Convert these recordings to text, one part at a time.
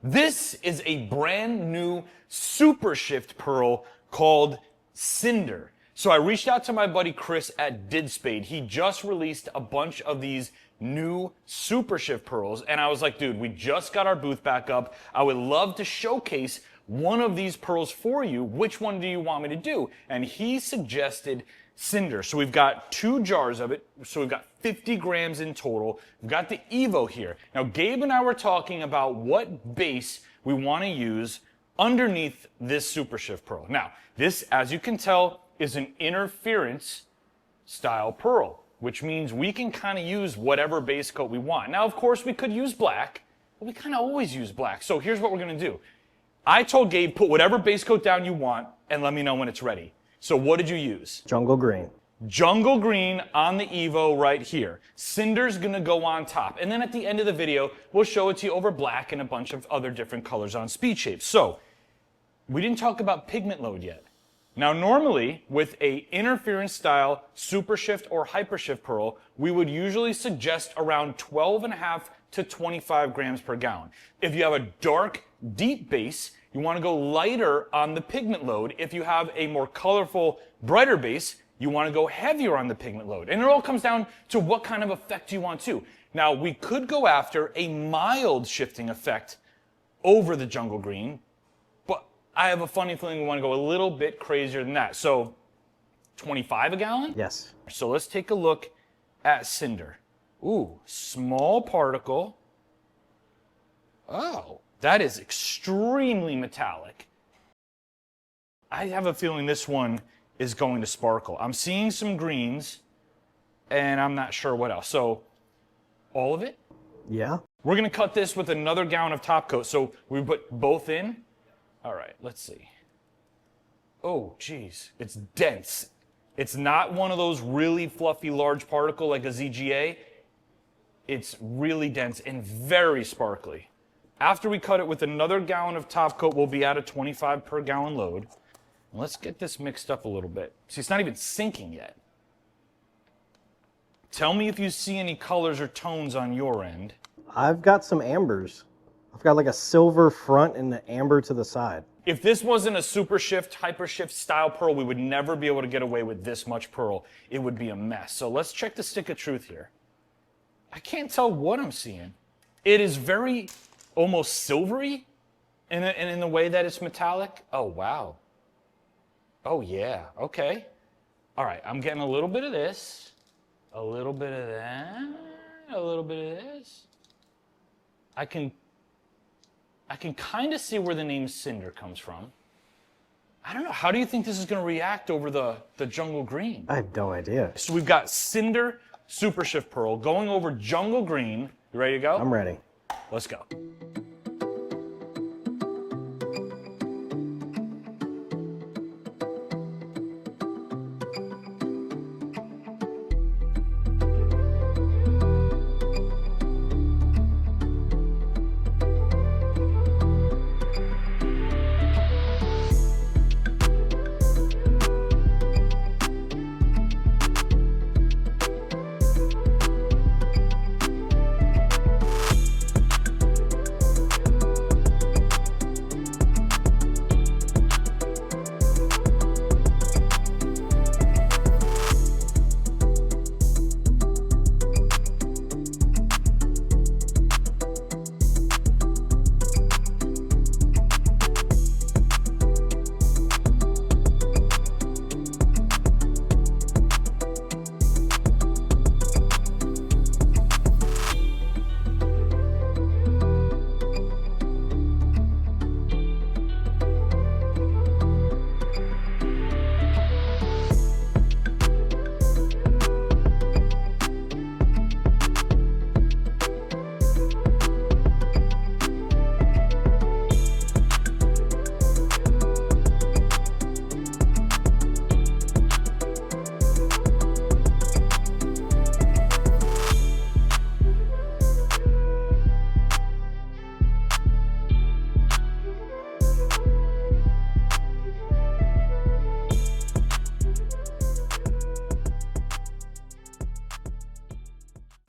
This is a brand new SuperShift pearl called Cinder. So I reached out to my buddy Chris at DidSpade. He just released a bunch of these new SuperShift pearls, and I was like, dude, we just got our booth back up. I would love to showcase one of these pearls for you. Which one do you want me to do? And he suggested Cinder. So we've got 2 jars of it. So we've got 50 grams in total. We've got the Evo here. Now, Gabe and I were talking about what base we want to use underneath this SuperShift pearl. Now, this, as you can tell, is an interference style pearl, which means we can kind of use whatever base coat we want. Now, of course, we could use black, but we kind of always use black. So here's what we're going to do. I told Gabe, put whatever base coat down you want and let me know when it's ready. So what did you use? Jungle green. Jungle green on the Evo right here. Cinder's gonna go on top. And then at the end of the video, we'll show it to you over black and a bunch of other different colors on speed shapes. So, we didn't talk about pigment load yet. Now normally, with a interference style SuperShift or HyperShift pearl, we would usually suggest around 12.5 to 25 grams per gallon. If you have a dark, deep base, you want to go lighter on the pigment load. If you have a more colorful, brighter base, you want to go heavier on the pigment load. And it all comes down to what kind of effect you want to. Now, we could go after a mild shifting effect over the jungle green, but I have a funny feeling we want to go a little bit crazier than that. So, 25 a gallon? Yes. So let's take a look at Cinder. Ooh, small particle. Oh, that is extremely metallic. I have a feeling this one is going to sparkle. I'm seeing some greens, and I'm not sure what else. So, all of it? Yeah. We're gonna cut this with another gallon of top coat. So we put both in. All right, let's see. Oh, geez, it's dense. It's not one of those really fluffy large particle like a ZGA. It's really dense and very sparkly. After we cut it with another gallon of top coat, we'll be at a 25 per gallon load. Let's get this mixed up a little bit. See, it's not even sinking yet. Tell me if you see any colors or tones on your end. I've got some ambers. I've got like a silver front and an amber to the side. If this wasn't a SuperShift, HyperShift style pearl, we would never be able to get away with this much pearl. It would be a mess. So let's check the stick of truth here. I can't tell what I'm seeing. It is very almost silvery in the way that it's metallic. Oh, wow. Oh, yeah. Okay. All right. I'm getting a little bit of this, a little bit of that, a little bit of this. I can kind of see where the name Cinder comes from. I don't know. How do you think this is going to react over the jungle green? I have no idea. So we've got Cinder SuperShift pearl going over jungle green. You ready to go? I'm ready. Let's go.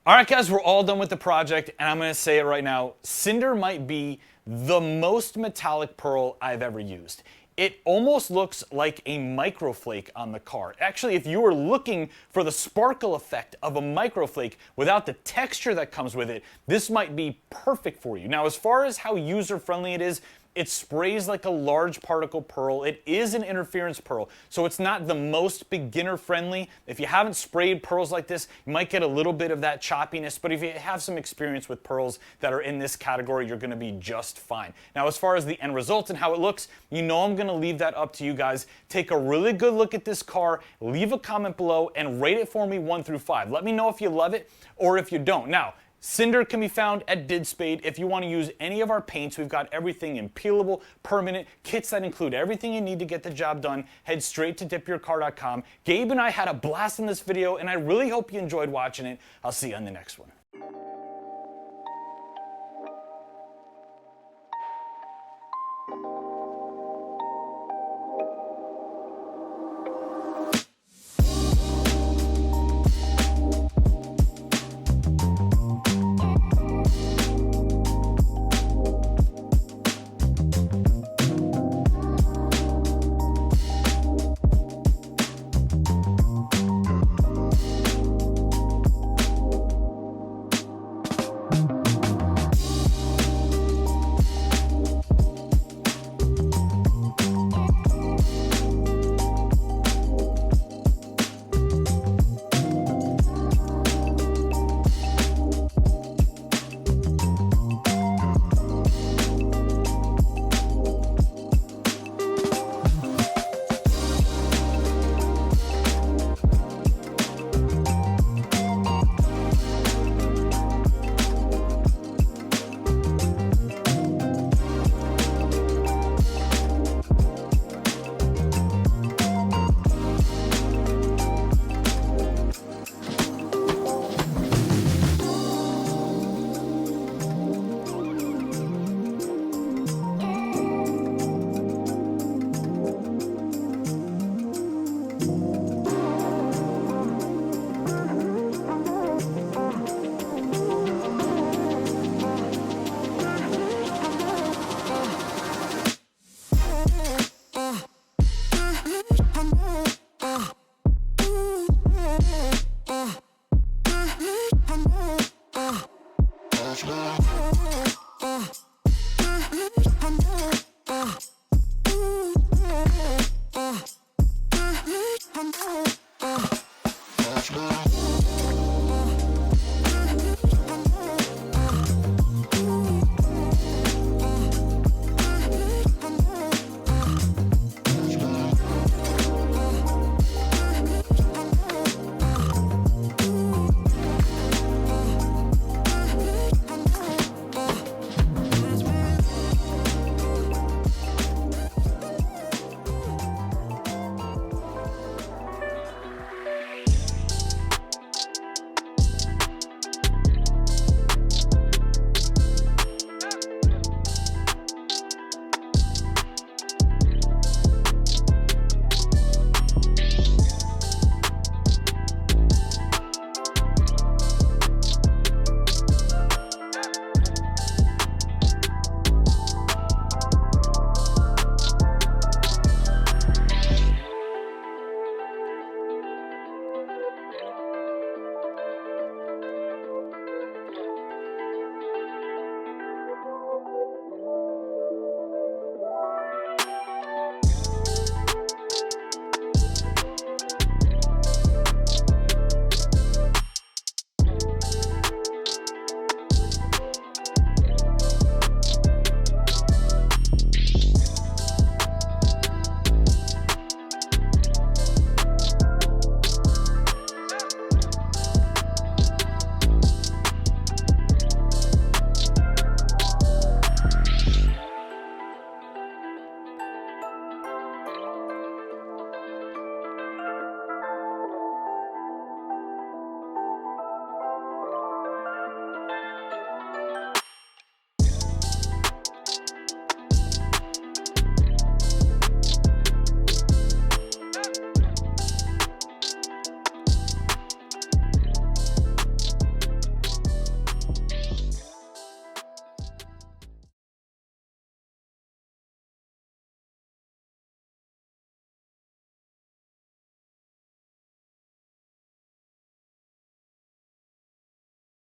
All right, guys, we're all done with the project, and I'm gonna say it right now. Cinder might be the most metallic pearl I've ever used. It almost looks like a microflake on the car. Actually, if you were looking for the sparkle effect of a microflake without the texture that comes with it, this might be perfect for you. Now, as far as how user-friendly it is, it sprays like a large particle pearl. It is an interference pearl, so it's not the most beginner friendly. If you haven't sprayed pearls like this, you might get a little bit of that choppiness, but if you have some experience with pearls that are in this category, you're gonna be just fine. Now, as far as the end result and how it looks, you know I'm gonna leave that up to you guys. Take a really good look at this car, leave a comment below, and rate it for me 1 through 5. Let me know if you love it or if you don't. Now, Cinder can be found at Did Spade. If you want to use any of our paints, we've got everything in peelable, permanent, kits that include everything you need to get the job done. Head straight to DipYourCar.com. Gabe and I had a blast in this video, and I really hope you enjoyed watching it. I'll see you on the next one.